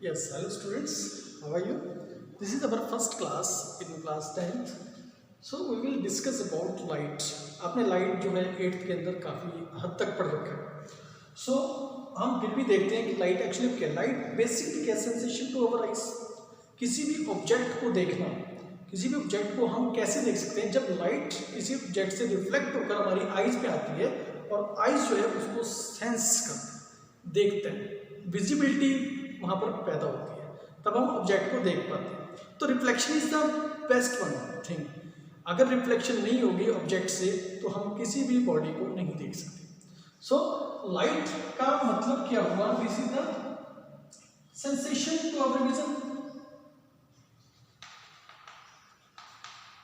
Yes, hello students, how are you? This is our first class in class 10th. So we will discuss about light. आपने light जो है 8th के अंदर काफ़ी हद तक पढ़ रखा है. So हम फिर भी देखते हैं कि लाइट एक्चुअली क्या है. लाइट बेसिकली क्या सेंसेशन टू अवर आइज. किसी भी ऑब्जेक्ट को देखना, किसी भी ऑब्जेक्ट को हम कैसे देख सकते हैं, जब लाइट किसी ऑब्जेक्ट से रिफ्लेक्ट होकर हमारी आइज पे आती है और आइज जो है उसको सेंस कर देखते हैं, विजिबिलिटी वहाँ पर पैदा होती है, तब हम ऑब्जेक्ट को देख पाते हैं. तो reflection is the best one thing. अगर रिफ्लेक्शन नहीं होगी ऑब्जेक्ट से तो हम किसी भी बॉडी को नहीं देख सकते. सो लाइट का मतलब क्या हुआ? This is the sensation to our vision.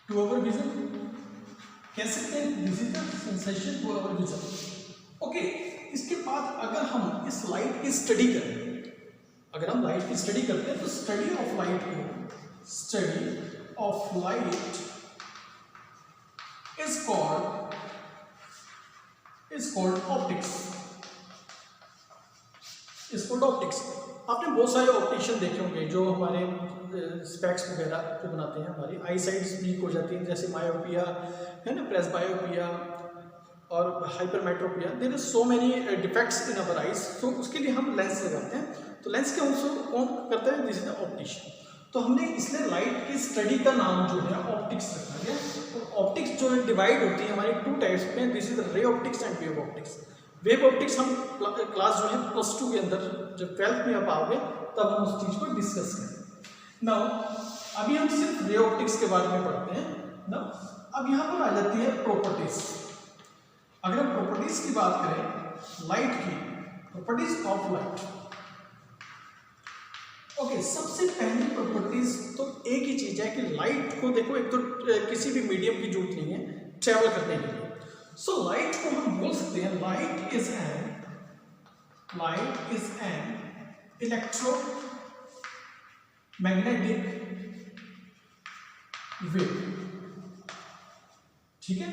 To our vision कह सकते हैं this is the sensation to our vision. Okay, इसके बाद अगर हम इस लाइट की स्टडी करें, अगर हम लाइट की स्टडी करते हैं तो study of light is called optics. आपने बहुत सारे ऑप्टिशियन देखे होंगे जो हमारे स्पेक्स वगैरह जो बनाते हैं, हमारी आई साइड्स वीक हो जाती हैं, जैसे मायोपिया है ना, प्रेसबायोपिया और hypermetropia. There are so many defects in our eyes. तो उसके लिए हम लेंस लगाते हैं. तो लेंस के कौन करता है? This is the optician. तो हमने इसलिए लाइट की स्टडी का नाम जो है ऑप्टिक्स रखा गया. और ऑप्टिक्स जो है डिवाइड होती है हमारी टू टाइप्स में. This is the ray optics and wave optics. Wave optics हम क्लास जो है +2 के अंदर जब 12th में आप आओगे तब हम उस चीज़ को डिस्कस करेंगे. नाउ अभी हम सिर्फ रे ऑप्टिक्स के बारे में पढ़ते हैं ना. अब यहाँ पर आ जाती है प्रॉपर्टीज. अगर हम प्रॉपर्टीज की बात करें, लाइट की प्रॉपर्टीज ऑफ लाइट. ओके, सबसे पहली प्रॉपर्टीज तो एक ही चीज है कि लाइट को देखो, एक तो किसी भी मीडियम की जरूरत नहीं है ट्रेवल करने के लिए. सो लाइट को हम बोल सकते हैं light is an electromagnetic wave. ठीक है,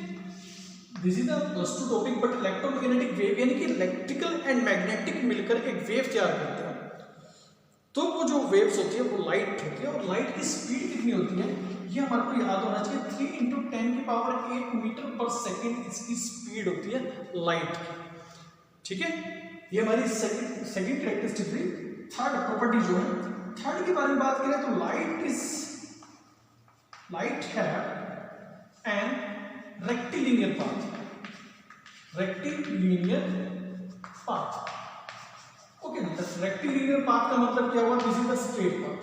this is the +2 topic. But electromagnetic wave यानी कि इलेक्ट्रिकल एंड मैग्नेटिक मिलकर एक वेव तैयार करते हैं. तो वो जो वेव्स होती है वो लाइट होती है. और लाइट की स्पीड कितनी होती है ये हमारे को याद होना चाहिए. 3 × 10⁸ मीटर/सेकंड इसकी स्पीड होती है लाइट की. ठीक है, ये हमारी सेकंड कैरेक्टरिस्टिक थी. थर्ड प्रॉपर्टी जो है, थर्ड के बारे में बात करें तो लाइट है an rectilinear path. Okay, rectilinear path का मतलब क्या हुआ? This is the straight path.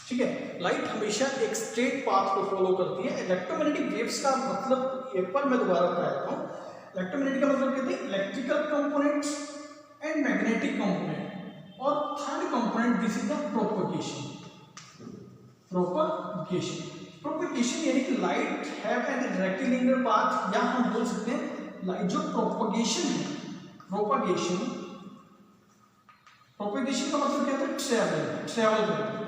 ठीक है, लाइट हमेशा एक स्ट्रेट पाथ को फॉलो करती है. इलेक्ट्रोमैग्नेटिक वेव्स का मतलब एक बार मैं दोबारा बता देता हूँ. इलेक्ट्रोमैग्नेटिक का मतलब कहते हैं electrical component and magnetic component. और third component this is the propagation यानी कि light have an rectilinear path. या हम बोल सकते हैं लाइट जो प्रोपगेशन है, प्रोपगेशन का मतलब क्या होता है? ट्रेवल करना.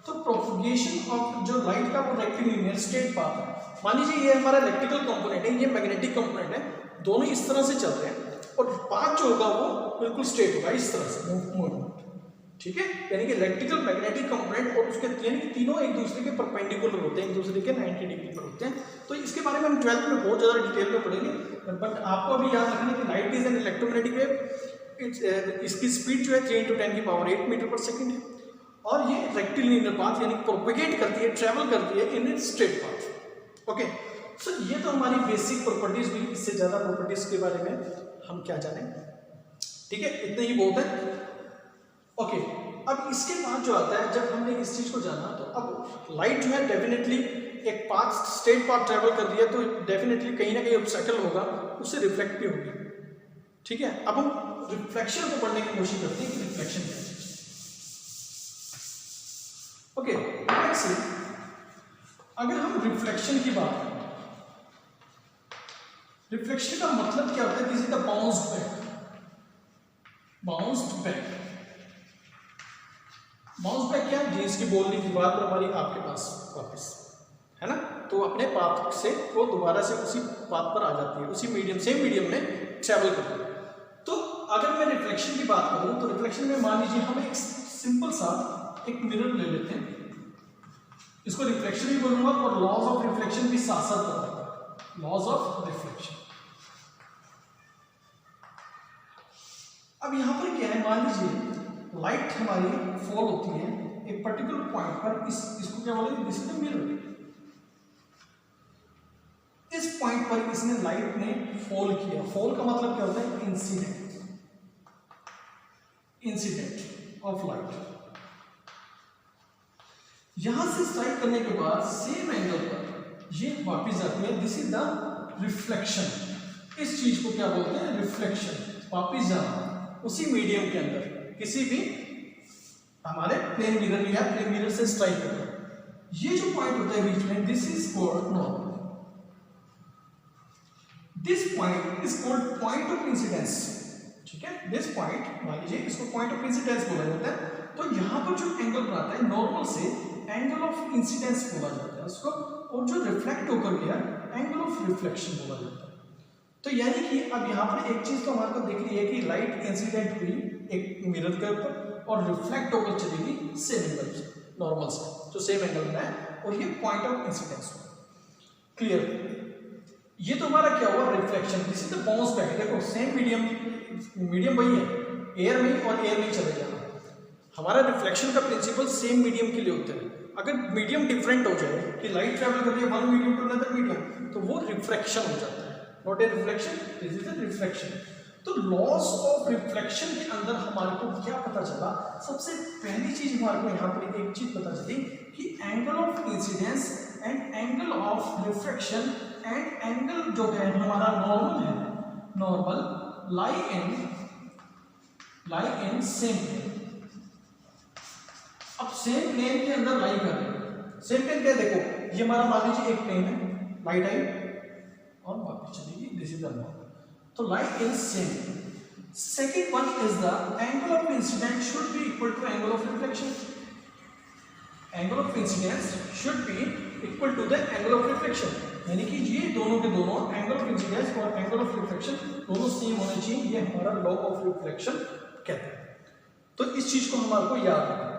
तो प्रोपगेशन ऑफ जो लाइट का वो रेक्टिलिनियर स्ट्रेट पाथ है. मान लीजिए ये हमारा इलेक्ट्रिकल कंपोनेंट है, ये मैग्नेटिक कंपोनेंट है, दोनों इस तरह से चल रहे हैं और पाथ जो होगा वो बिल्कुल स्ट्रेट होगा, इस तरह से मूवमेंट. ठीक है, यानी कि इलेक्ट्रिकल मैग्नेटिक कंपोनेंट और उसके तीनों एक दूसरे के परपेंडिकुलर होते हैं, एक दूसरे के 90 डिग्री पर होते हैं. तो इसके बारे में हम 12th में बहुत ज़्यादा डिटेल में पढ़ेंगे. बट आपको अभी याद रखना कि light is an electromagnetic wave. इसकी स्पीड जो है 3 × 10⁸ मीटर/सेकंड है. और ये रेक्टिलिनियर पाथ यानी प्रोपेगेट करती है, ट्रेवल करती है इन स्ट्रेट पाथ. ओके, सो ये तो हमारी बेसिक प्रॉपर्टीज हुई. इससे ज़्यादा प्रॉपर्टीज के बारे में हम क्या जानें. ठीक है, इतने ही बहुत है. ओके, अब इसके बाद जो आता है, जब हमने इस चीज़ को जाना तो अब लाइट जो है डेफिनेटली एक पाथ, स्ट्रेट पाथ ट्रेवल कर रही है, तो डेफिनेटली कहीं ना कहीं ऑब्स्टेकल होगा, उससे रिफ्लेक्ट भी होगी. ठीक है, अब हम रिफ्लेक्शन को पढ़ने की कोशिश करते हैं कि रिफ्लेक्शन क्या है. ओके, अगर हम रिफ्लेक्शन की बात करें, रिफ्लेक्शन का मतलब क्या होता है? This is the bounced back क्या है? जिसकी बोलनी दीवार पर हमारी आपके पास वापस है ना, तो अपने पाथ से वो दोबारा से उसी पाथ पर आ जाती है, उसी मीडियम, सेम मीडियम में ट्रेवल करती है. तो अगर मैं रिफ्लेक्शन की बात करूं तो रिफ्लेक्शन में मान लीजिए हम एक सिंपल सा एक मिरर ले लेते हैं, इसको रिफ्लेक्शन भी बोलूंगा और लॉज ऑफ रिफ्लेक्शन भी साथ साथ बताऊंगा, लॉज ऑफ रिफ्लेक्शन। अब यहां पर क्या है, मान लीजिए लाइट हमारी फॉल होती है एक पर्टिकुलर पॉइंट पर, इसको क्या बोलेंगे, दिस इज द मिरर। इस पॉइंट पर इसने लाइट ने फॉल किया, फॉल का मतलब क्या होता है, इंसिडेंट ऑफ लाइट। यहां से स्ट्राइक करने के बाद सेम एंगल पर ये वापस जाती है, दिस इज द रिफ्लेक्शन। इस चीज को क्या बोलते हैं, रिफ्लेक्शन। वापस जाना उसी मीडियम के अंदर, किसी भी हमारे प्लेन मिरर या प्लेन मिरर से स्ट्राइक करना। ये जो पॉइंट होता है बीच में, this is called normal. This point is called point of incidence. ठीक है, दिस पॉइंट मान लीजिए इसको पॉइंट ऑफ इंसिडेंस बोला जाता है। तो यहां पर जो एंगल बनाता है नॉर्मल से, एंगल ऑफ इंसिडेंस बोला जाता है उसको, और जो रिफ्लेक्ट होकर गया एंगल ऑफ रिफ्लेक्शन बोला जाता है। तो यानी कि अब यहाँ पर एक चीज तो हमारे को दिख रही है कि लाइट इंसिडेंट हुई एक मिरर के ऊपर और रिफ्लेक्ट होकर चलेगी सेम एंगल से, नॉर्मल से जो सेम एंगल में है, और ये पॉइंट ऑफ इंसिडेंस हुआ। क्लियर? ये तो हमारा क्या हुआ, reflection. This is the bounce back. देखो सेम मीडियम वही है, एयर में और एयर में चले जाना। हमारा रिफ्लेक्शन का प्रिंसिपल सेम मीडियम के लिए होता है। अगर मीडियम डिफरेंट हो जाए कि लाइट ट्रैवल कर रही है one medium to another medium, तो वो रिफ्लेक्शन हो जाता है, not a reflection, this is a reflection. तो लॉस ऑफ रिफ्लेक्शन के अंदर हमारे को क्या पता चला, सबसे पहली चीज हमारे को यहाँ पर एक चीज पता चली कि angle of incidence and angle of reflection and angle जो है हमारा नॉर्मल है, normal lie in same plane. अब सेम प्लेन के अंदर लाई कर रहे हैं। सेम प्लेन क्या, देखो ये हमारा मान लीजिए एक प्लेन है, लाइट आई और वापस चलेगी, दिस इज द नॉर्मल। तो light in same. Second one is the angle of incident should be equal to angle of reflection. Angle of incidence should be equal to the angle of reflection, यानी कि ये दोनों के दोनों angle of incidence और angle of reflection दोनों same होने चाहिए। ये हमारा लॉ ऑफ रिफ्लेक्शन कहते हैं। तो इस चीज को हमारे को याद रखना।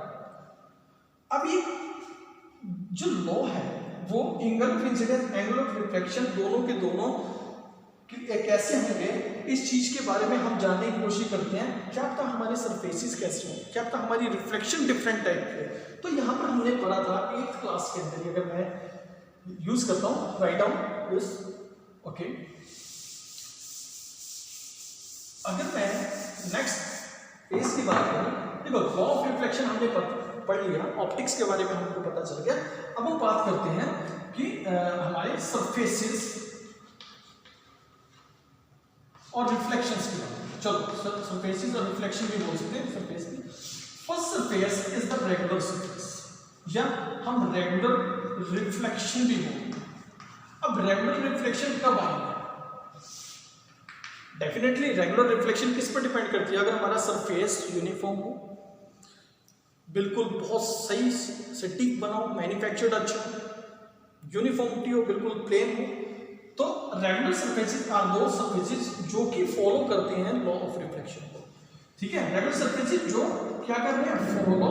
अब ये जो लॉ है वो angle of incidence angle of reflection दोनों के दोनों कैसे होंगे, इस चीज के बारे में हम जानने की कोशिश करते हैं। क्या पता हमारे सरफेसेस कैसे हों, क्या पता हमारी रिफ्लेक्शन डिफरेंट टाइप की है। तो यहाँ पर हमने पढ़ा था 8th क्लास के अंदर, अगर मैं यूज करता हूँ, राइट डाउन दिस, ओके। अगर मैं नेक्स्ट फेज की बात करूँ, देखो लॉ ऑफ रिफ्लेक्शन हमने पढ़ लिया, ऑप्टिक्स के बारे में हमको पता चल गया। अब हम बात करते हैं कि हमारे सरफेसेस और रिफ्लेक्शंस की बात। चलो सरफेसेस और रिफ्लेक्शन भी बोल सकते हैं सरफेस की। First surface is the regular surface, या हम रेगुलर रिफ्लेक्शन भी बोलते हैं। अब रेगुलर रिफ्लेक्शन कब आएगा? डेफिनेटली रेगुलर रिफ्लेक्शन किस पर डिपेंड करती है? अगर हमारा सरफेस यूनिफॉर्म हो, बिल्कुल बहुत सही सटीक बना हो, मैन्युफैक्चर्ड अच्छा, यूनिफॉर्मिटी हो, बिल्कुल प्लेन हो, तो रेगुलर सरफेसेस आर दो सरफेसेस जो कि फॉलो करते हैं लॉ ऑफ रिफ्लेक्शन को। ठीक है, रेगुलर सरफेसेस जो क्या कर रहे हैं, follow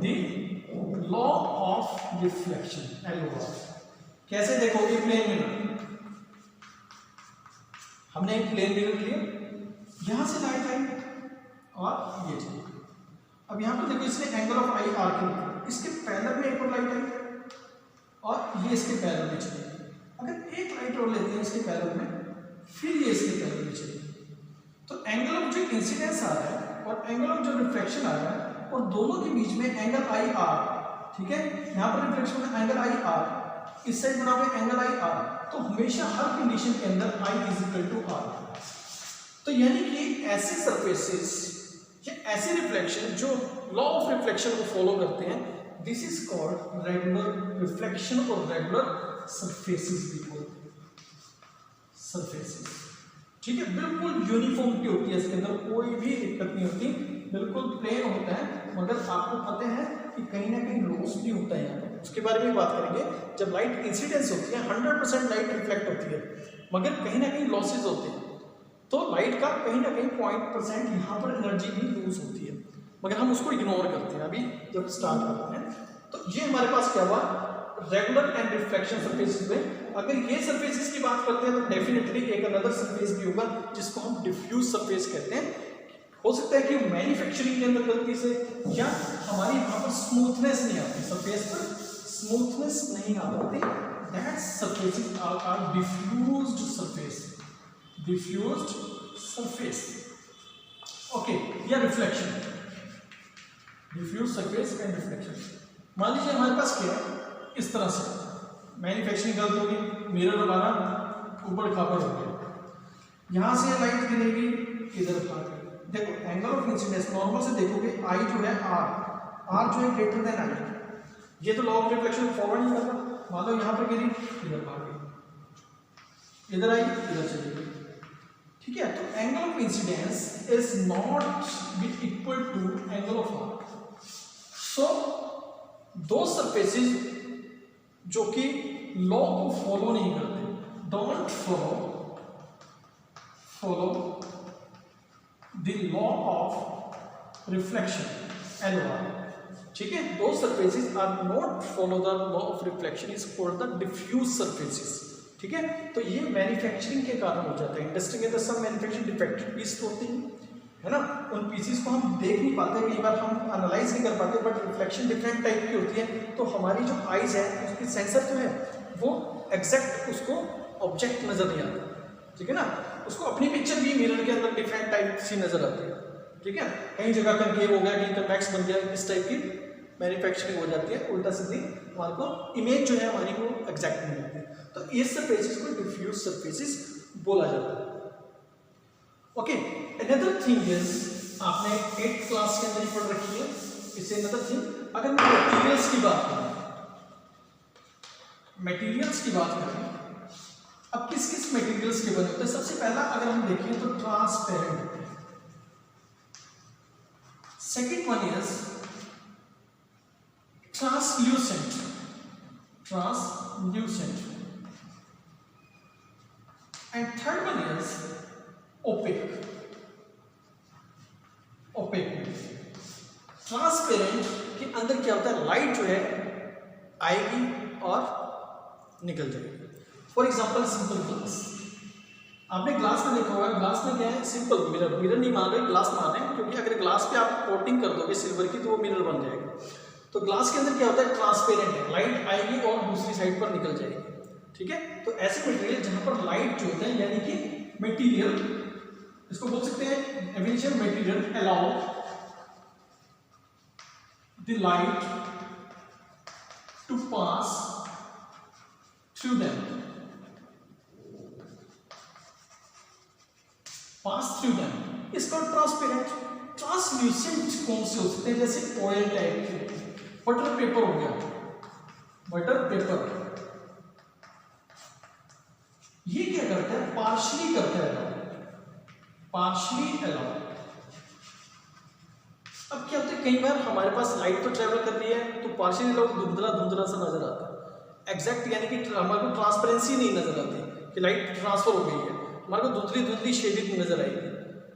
the law of reflection, LOR. कैसे? देखो ये प्लेन मिरर, हमने एक प्लेन मिरर लिया, यहां से लाइट आई और ये चली। अब यहां पर देखो इसने एंगल ऑफ आई आर किया, इसके पैरेलल में एक और लाइट आई और ये इसके पैरेलल में चली। अगर एक लाइट और लेते हैं इसके पैरेलल में, फिर ये इसके पैरेलल में चली, तो एंगल ऑफ जो इंसिडेंस आ रहा है और एंगल ऑफ जो रिफ्लेक्शन आ रहा है, और दोनों के बीच में एंगल आई आर। ठीक है, यहाँ पर रिफ्लेक्शन में एंगल आई आर, इस साइड बना हुआ एंगल आई आर, तो हमेशा हर कंडीशन के अंदर I is equal to are. तो यानी कि ऐसे सरफेसेस या ऐसे रिफ्लेक्शन जो लॉ ऑफ रिफ्लेक्शन को फॉलो करते हैं, this is called regular reflection और रेगुलर सरफेसेस भी बोलते हैं, सरफेसेस। ठीक है, बिल्कुल यूनिफॉर्मिटी होती है इसके अंदर, कोई भी दिक्कत नहीं होती, बिल्कुल प्लेन होता है। मगर आपको पता है कि कहीं ना कहीं लॉस भी होता है यहाँ पर, उसके बारे में बात करेंगे। जब लाइट इंसिडेंस होती है 100% लाइट रिफ्लेक्ट होती है, मगर कहीं ना कहीं लॉसेज होते हैं। तो लाइट का कहीं ना कहीं 0.% यहाँ पर एनर्जी भी लूज होती है, मगर हम उसको इग्नोर करते हैं अभी जब स्टार्ट करते हैं। तो ये हमारे पास क्या हुआ, रेगुलर एंड रिफ्लेक्शन सरफेसेस में। अगर ये सरफेसेस की बात करते हैं तो डेफिनेटली एक अनदर सरफेस भी होगा जिसको हम डिफ्यूज सरफेस कहते हैं। हो सकता है कि मैन्युफैक्चरिंग के अंदर गलती से या हमारी यहाँ पर स्मूथनेस नहीं आती, सरफेस पर स्मूथनेस नहीं आ पाती, that surfaces are diffused surface, diffused surface. Okay, या reflection, diffuse surface and reflection. मान लीजिए हमारे पास क्या है, इस तरह से मैन्युफैक्चरिंग गलत होगी, मिरर हमारा ऊपर खापर हो गया, यहाँ से लाइट गिरेगी इधर भाग। देखो एंगल ऑफ इंसिडेंस नॉर्मल से देखोगे आई जो है आर जो है ग्रेटर देन आई, ये तो लॉ ऑफ रिफ्लेक्शन फॉरवर्ड नहीं कर रहा। मान लो यहाँ पर गिरी इधर भाग गई, इधर आई इधर चली गई, ठीक है। तो angle of incidence is not be equal to angle of r. So दो सरफेसेस जो कि लॉ को फॉलो नहीं करते, don't follow the law of reflection LOR, ठीक है। दो surfaces are not follow the law of reflection is called the diffuse surfaces, ठीक है। तो ये मैन्युफैक्चरिंग के कारण हो जाता है। इंडस्ट्री के अंदर सब मैन्युफैक्चरिंग डिफेक्टेड पीस होते हैं, है ना, उन पीसीस को हम देख नहीं पाते, कई बार हम एनालाइज नहीं कर पाते, बट रिफ्लेक्शन डिफरेंट टाइप की होती है। तो हमारी जो आइज है उसकी सेंसर जो है वो एग्जैक्ट उसको ऑब्जेक्ट नजर नहीं आता, ठीक है ना। उसको अपनी पिक्चर भी मिरर के अंदर डिफरेंट टाइप सी नजर आती है, ठीक है। कहीं जगह कंकेव हो गया, कहीं कन्वेक्स बन गया, इस टाइप की मैन्युफैक्चरिंग हो जाती है। उल्टा सीधी हमारे को इमेज जो है हमारी वो एग्जैक्ट नहीं आती। तो इस सरफेसेस को डिफ्यूज सरफेसेस बोला जाता है। ओके, अनदर थिंग इज, आपने 8th क्लास के अंदर ही पढ़ रखी है इससे। अनदर थिंग, अगर मैं मटेरियल्स की बात करूं, मटेरियल्स की बात करें, अब किस किस मटेरियल्स के बने होते हैं। सबसे पहला अगर हम देखें तो transparent, second one is translucent, translucent, and third one is opaque, opaque. Transparent के अंदर क्या होता है, लाइट जो है आएगी और निकल जाएगी। फॉर एग्जाम्पल सिंपल ग्लास, आपने ग्लास में देखा होगा, ग्लास में क्या है, सिंपल मिरर, मिरर नहीं मान रहे, ग्लास मान रहे हैं, क्योंकि अगर ग्लास पे आप कोटिंग कर दोगे सिल्वर की तो वो मिरर बन जाएगा। तो ग्लास के अंदर क्या होता है, ट्रांसपेरेंट है, लाइट आएगी और दूसरी साइड पर निकल जाएगी, ठीक है। तो ऐसे मटेरियल जहां पर लाइट जो होता है, यानी कि मटेरियल, इसको बोल सकते हैं एविनेशन material allow the light to pass through them, pass through them, इसका ट्रांसपेरेंट। ट्रांसल्यूसेंट कौन से हो सकते हैं, जैसे ऑयल टाइप के, बटर पेपर हो गया, बटर पेपर, ये क्या करता है, पार्शली करता है, पार्शली अलाउ। अब क्या होता है, कई बार हमारे पास लाइट तो ट्रेवल कर रही है तो पार्शली अलाउ धुंधला धुंधला सा नजर आता है, एग्जैक्ट यानी कि हमारे को ट्रांसपेरेंसी नहीं नजर आती कि लाइट ट्रांसफर हो गई है, हमारे को धुंधली धुंधली शेडिंग नजर आएगी।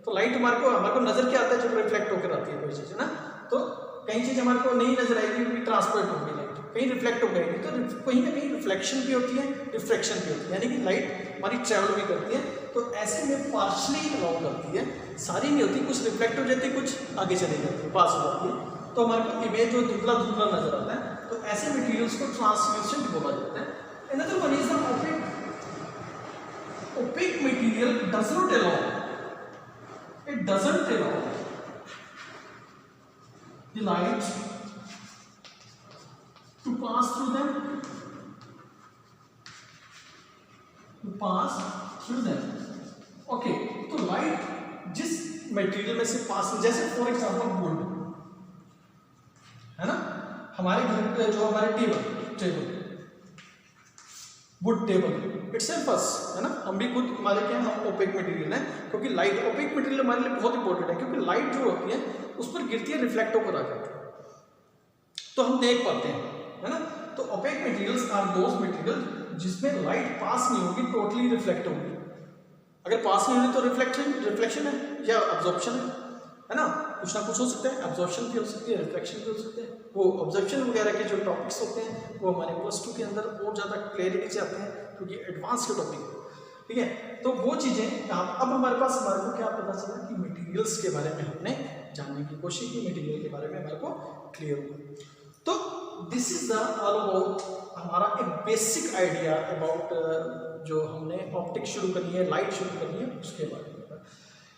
तो लाइट हमारे को नजर क्या आता है, जब रिफ्लेक्ट होकर आती है कोई चीज, है ना। तो कई चीज हमारे को नहीं नजर आएगी क्योंकि ट्रांसपेरेंट होगी लाइट, कहीं रिफ्लेक्ट हो गएगी। तो कहीं ना कहीं रिफ्लेक्शन भी होती है, रिफ्रैक्शन भी होती है, यानी कि लाइट हमारी ट्रेवल भी करती है। तो ऐसे में पार्शली अलाउ करती है, सारी नहीं होती, कुछ रिफ्लेक्ट हो जाती है, कुछ आगे चली जाती है, पास हो जाती है, तो हमारे को इमेज जो धुंधला धुंधला नजर आता है। तो ऐसे मटेरियल्स को ट्रांसल्यूसेंट बोला जाता है। Another one is the OPEC, opaque material does not allow, it doesn't allow the light to pass through them, to pass through them. Okay, तो लाइट जिस मटेरियल में से पास, जैसे फॉर एग्जांपल वुड, है ना, हमारे घर पे जो हमारे टेबल वुड टेबल इटसेल्फ है ना, हम भी खुद हमारे क्या, हम ओपेक मटेरियल है, क्योंकि लाइट, ओपेक मटेरियल हमारे लिए बहुत इंपॉर्टेंट है, क्योंकि लाइट जो होती है उस पर गिरती है, रिफ्लेक्ट होकर आ जाती है, तो हम देख पाते हैं, है ना। तो opaque materials are those material जिसमें लाइट पास नहीं होगी, टोटली रिफ्लेक्ट होगी, अगर पास नहीं हो रही तो रिफ्लेक्शन है या अब्जॉर्प्शन है ना, कुछ ना कुछ हो सकता है, अब्जॉर्प्शन भी हो सकती है, रिफ्लेक्शन भी हो सकते हैं। वो ऑब्जर्वेशन वगैरह के जो टॉपिक्स होते हैं वो हमारे +2 के अंदर और ज़्यादा क्लैरिटी से आते हैं क्योंकि एडवांस के टॉपिक है, ठीक है। तो वो चीज़ें अब हमारे को क्या पता चला कि मटेरियल्स के बारे में हमने जानने की कोशिश की, मटेरियल के बारे में हमारे को क्लियर हुआ। तो this is the all about हमारा एक बेसिक आइडिया अबाउट जो हमने ऑप्टिक्स शुरू करनी है, लाइट शुरू करनी है, उसके बारे में।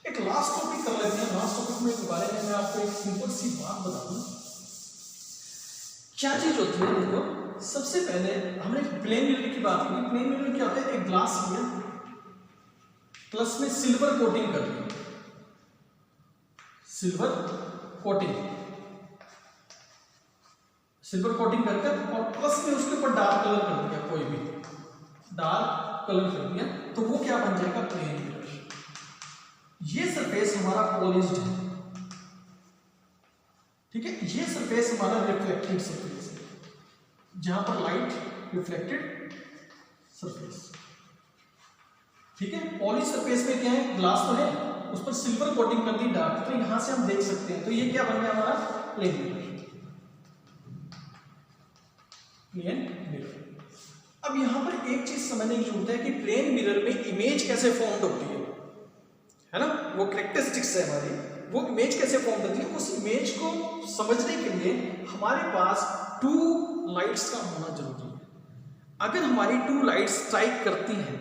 एक लास्ट टॉपिक कर लेते हैं। लास्ट टॉपिक में के बारे में मैं आपको एक सिंपल सी बात बता दूं, क्या चीज होती है। देखो, सबसे पहले हमने प्लेन मिरर की बात की। प्लेन मिरर क्या होता है, एक ग्लास लिया, प्लस में सिल्वर कोटिंग कर दी, सिल्वर कोटिंग करके और प्लस में उसके ऊपर डार्क कलर कर दिया, कोई भी डार्क कलर कर दिया, तो वो क्या बन जाएगा, प्लेन मिरर। ये सरफेस हमारा पॉलिश्ड है, ठीक है। ये सरफेस हमारा रिफ्लेक्टेड सरफेस है, जहां पर लाइट रिफ्लेक्टेड सरफेस, ठीक है। पॉलिश सरफेस में क्या है, ग्लास तो है, उस पर सिल्वर कोटिंग कर दी डार्क, तो यहां से हम देख सकते हैं। तो ये क्या बन गया हमारा, प्लेन मिरर। Plane mirror. अब यहां पर एक चीज समझने की जरूरत है कि प्लेन मिरर में इमेज कैसे फॉर्म होती है ना, वो कैरेक्टरिस्टिक्स है हमारी, वो इमेज कैसे फॉर्म करती है। उस इमेज को समझने के लिए हमारे पास 2 लाइट्स का होना जरूरी है। अगर हमारी 2 लाइट्स स्ट्राइक करती हैं,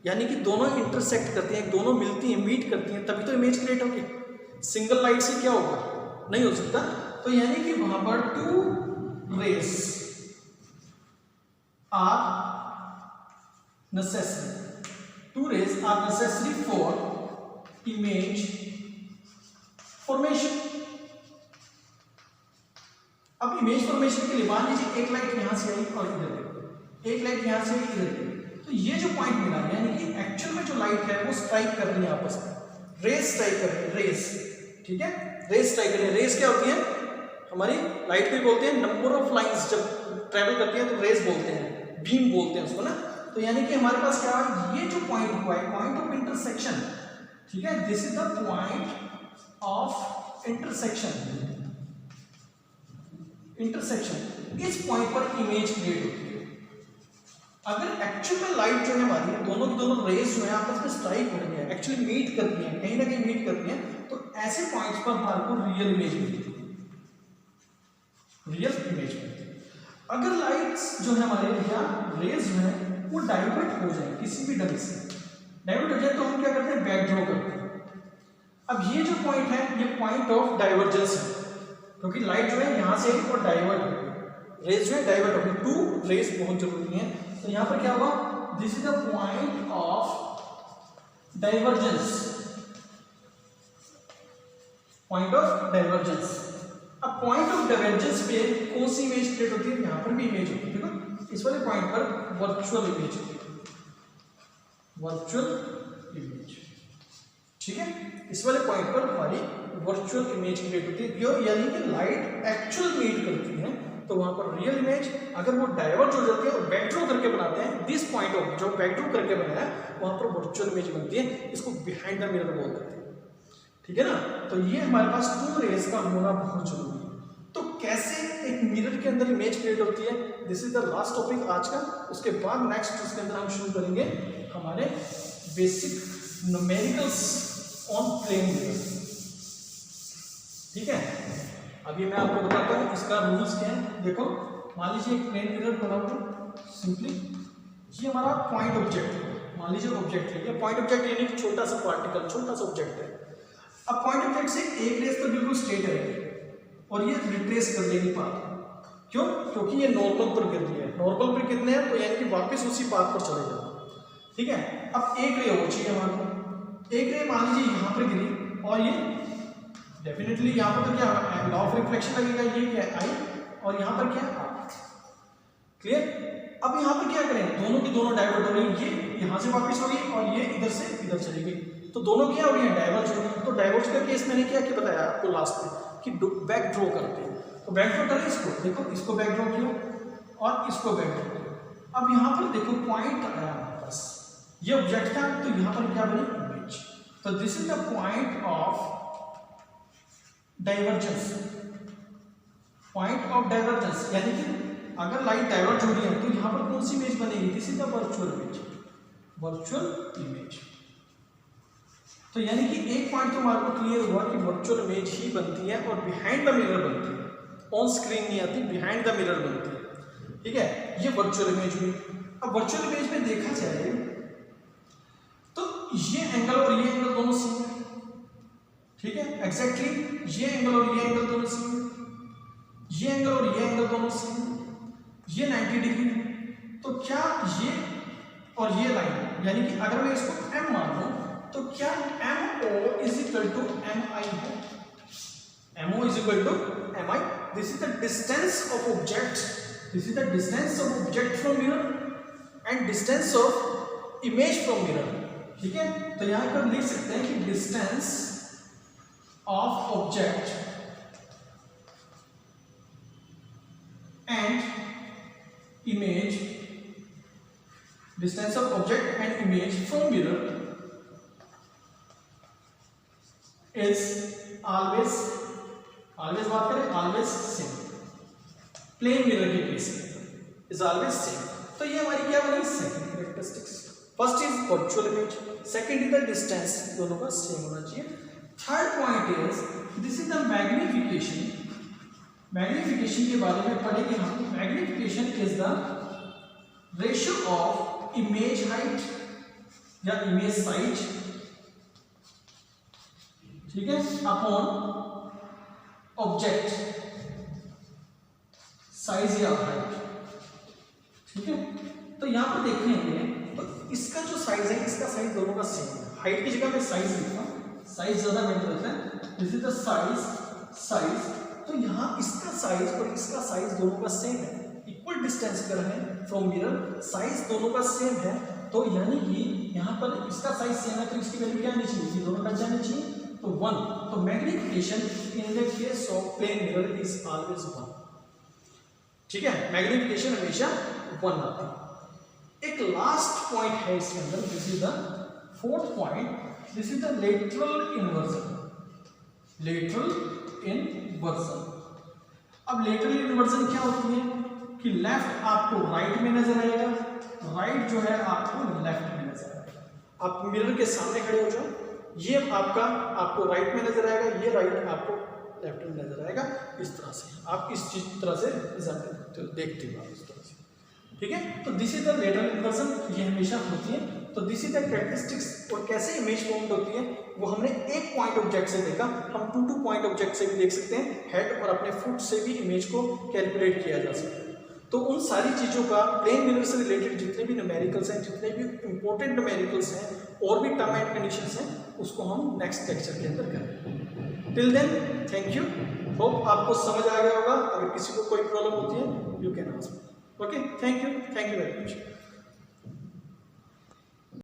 यानी कि दोनों इंटरसेक्ट करती हैं, दोनों मिलती हैं, मीट करती हैं, तभी तो इमेज क्रिएट होगी। सिंगल लाइट से क्या होगा, नहीं हो सकता। तो यानी कि वहां पर 2 rays are necessary, 2 rays are necessary for image formation. अब इमेज फॉर्मेशन के लिए मान लीजिए एक लाइट यहां से आई और इधर, एक लाइट यहां से आई इधर, तो ये जो पॉइंट मिला, यानी कि एक्चुअल में जो लाइट है वो स्ट्राइक कर रही है आपस में, रेस स्ट्राइक कर रही है, रेस, ठीक है, रेस स्ट्राइक कर रही है। रेस क्या होती है, हमारी लाइट को बोलते हैं नंबर ऑफ लाइंस जब ट्रेवल करती है तो रेस बोलते हैं, बीम बोलते हैं उसको ना। तो यानी कि हमारे पास क्या है, ये जो पॉइंट हुआ है, पॉइंट ऑफ इंटरसेक्शन, ठीक है, this is the point of intersection. इस पॉइंट पर इमेज क्रिएट होती है। अगर एक्चुअल में लाइट जो है हमारी, दोनों की दोनों रेस जो है आपस में स्ट्राइक हो रही है, एक्चुअली मीट करती हैं, कहीं ना कहीं मीट करती हैं, तो ऐसे पॉइंट्स पर हमारे को रियल इमेज मिलती है, रियल इमेज मिलती है। अगर लाइट्स जो है हमारे या रेस जो है वो डाइवर्ट हो जाए, किसी भी ढंग से डाइवर्ट हो जाए, तो हम क्या करते हैं, बैक ड्रॉ करते हैं। अब ये जो पॉइंट है, ये पॉइंट ऑफ डाइवर्जेंस है, क्योंकि लाइट जो है यहां से और डाइवर्ट हो गई, रेस जो है डाइवर्ट हो गई, 2 रेस बहुत जरूरी है। तो यहां पर क्या हुआ, this is the point of divergence, point of divergence. अब पॉइंट ऑफ डाइवर्जेंस पे कौन सी इमेज क्रिएट होती है, यहां पर भी इमेज होती है, देखो इस वाले पॉइंट पर वर्चुअल इमेज होती है, वर्चुअल इमेज, ठीक है। इस वाले पॉइंट पर हमारी वर्चुअल इमेज क्रिएट होती है, यानी कि लाइट एक्चुअल मीट करती है, तो वहां पर रियल इमेज। अगर वो डाइवर्ट हो जाती है और बैकड्रॉ करके बनाते हैं, दिस पॉइंट ऑफ जो बैकड्रॉ करके बनाया वहां पर वर्चुअल इमेज बनती है, इसको बिहाइंड द मिरर बोलते हैं, ठीक है ना। तो ये हमारे पास 2 रेस का होना बहुत जरूरी है। तो कैसे एक मिरर के अंदर इमेज क्रिएट होती है, this is the last topic आज का। उसके बाद नेक्स्ट उसके अंदर हम शुरू करेंगे हमारे basic numericals on plane mirror, ठीक है। अभी मैं आपको बताता हूँ इसका रूल्स क्या है। देखो, मान लीजिए एक प्लेन मिरर बनाओ, सिंपली ये हमारा पॉइंट ऑब्जेक्ट है, मान लीजिए ऑब्जेक्ट है, पॉइंट ऑब्जेक्ट यानी कि छोटा सा पार्टिकल, छोटा सा ऑब्जेक्ट है। अब पॉइंट ऑब्जेक्ट से एक रेस तो बिल्कुल स्ट्रेट है और ये रिट्रेस कर लेगी पाथ, क्यों, क्योंकि ये नॉर्मल पर गिर रही है, नॉर्मल पर कितने हैं, तो यानी कि वापस उसी पाथ पर चले जाओ, ठीक है। अब एक रे हो चाहिए हमारे को, एक रे मान लीजिए यहाँ पर गिरी और ये डेफिनेटली यहाँ पर तो क्या लॉ ऑफ रिफ्लेक्शन लगेगा, ये क्या है आई, और यहाँ पर क्या है आर, क्लियर। अब यहाँ पर क्या करेंगे, दोनों की दोनों डाइवर्ट हो रही है, ये यहाँ से वापस हो गई और ये इधर से इधर चली गई, तो दोनों क्या हो रही है, डाइवर्ज हो गई। तो डाइवर्ज का केस मैंने क्या बताया आपको लास्ट में कि बैक ड्रॉ करते हैं, तो बैक ड्रॉ करें इसको, देखो इसको बैक ड्रॉ किया और इसको बैक ड्रॉ किया। अब यहाँ पर देखो पॉइंट आया हमारे पास, ये ऑब्जेक्ट था, तो यहाँ पर क्या बनी तो this is the point of divergence, point of divergence, यानी कि अगर लाइट डाइवर्ज हो रही है तो यहां पर कौन सी इमेज बनेगी, this is the virtual image, virtual image. तो यानी कि एक पॉइंट तो हमारे को क्लियर हुआ कि वर्चुअल इमेज ही बनती है और बिहाइंड द मिरर बनती है, ऑन स्क्रीन नहीं आती, बिहाइंड द मिरर बनती है, ठीक है। ये वर्चुअल इमेज हुई। अब वर्चुअल इमेज में देखा जाए तो ये एंगल और ये एंगल दोनों सेम है, ठीक है, एग्जैक्टली ये एंगल और ये एंगल दोनों सेम है, ये एंगल और ये एंगल दोनों सेम है, ये 90 डिग्री है। तो क्या ये और ये लाइन, यानी कि अगर मैं इसको m मान लूं तो क्या MO is equal to MI है, MO is equal to MI, this is the distance of object, this is the distance of object from mirror and distance of image from mirror, ठीक है। तो यहां पर लिख सकते हैं कि distance of object and image, distance of object and image from mirror is always, always बात करें ऑलवेज सेम, प्लेन मिरर के केस में इज ऑलवेज सेम। तो ये हमारी क्या बनी, second characteristics. First is virtual image, second is the distance, दोनों का सेम होना चाहिए। Third point is this is the magnification. Magnification के बारे में पढ़ेंगे हम। Magnification is the ratio of image height या इमेज साइज, ठीक है, अपॉन ऑब्जेक्ट साइज या हाइट, ठीक है। तो यहां पर देखेंगे तो इसका जो साइज है, इसका साइज दोनों का सेम है, हाइट की जगह मैं साइज लिखता हूं, साइज ज्यादा बेटर रहता है, दिस इज द साइज। तो यहां इसका साइज और इसका साइज दोनों का सेम है, इक्वल डिस्टेंस पर है फ्रॉम मिरर, साइज दोनों का सेम है। तो यानी कि यहां पर इसका साइज सेम है तो इसकी वैल्यू क्या आनी चाहिए, ये दोनों का क्या आनी चाहिए, तो 1। तो magnification in the case of plane mirror is always 1, ठीक है, मैग्निफिकेशन हमेशा 1 आता है। एक लास्ट पॉइंट है इसके अंदर, this is the fourth point, this is the lateral inversion, lateral inversion. अब लेटरल इन्वर्जन क्या होती है कि लेफ्ट आपको राइट में नजर आएगा, राइट जो है आपको लेफ्ट में नजर आएगा। आप मिरर के सामने खड़े हो जाओ, ये आपको राइट में नजर आएगा, ये राइट आपको लेफ्ट में नजर आएगा, इस तरह से आप इस तरह से देखते हो इस तरह से, ठीक है। तो this is the lateral inversion, ये हमेशा होती है। तो दिस इज द कैरेक्टरिस्टिक्स, और कैसे इमेज फॉर्म्ड होती है वो हमने एक पॉइंट ऑब्जेक्ट से देखा, हम 2 पॉइंट ऑब्जेक्ट से भी देख सकते हैं, हेड और अपने फुट से भी इमेज को कैलकुलेट किया जा सकता है। तो उन सारी चीज़ों का प्लेन मिरर से रिलेटेड जितने भी न्यूमेरिकल्स हैं, जितने भी इंपॉर्टेंट न्यूमेरिकल्स हैं और भी टर्म एंड कंडीशंस हैं, उसको हम नेक्स्ट लेक्चर के अंदर करेंगे। Till then thank you, hope आपको समझ आ गया होगा। अगर किसी को कोई प्रॉब्लम होती है you can ask. Okay, thank you very much.